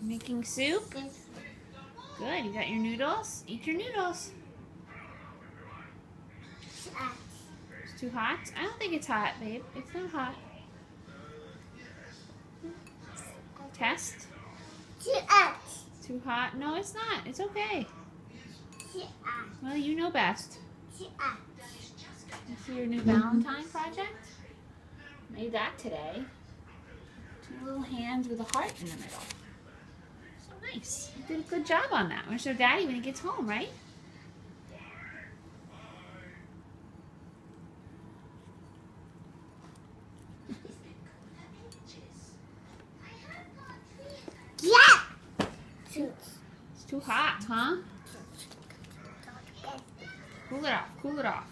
Making soup? Good. You got your noodles? Eat your noodles. It's too hot? I don't think it's hot, babe. It's not hot. Test? Too hot? No, it's not. It's okay. Well, you know best. You see your new Valentine project? Made that today. 2 little hands with a heart in the middle. So nice. You did a good job on that. I'm going to show Daddy when he gets home, right? Yeah! It's too hot, huh? Cool it off. Cool it off.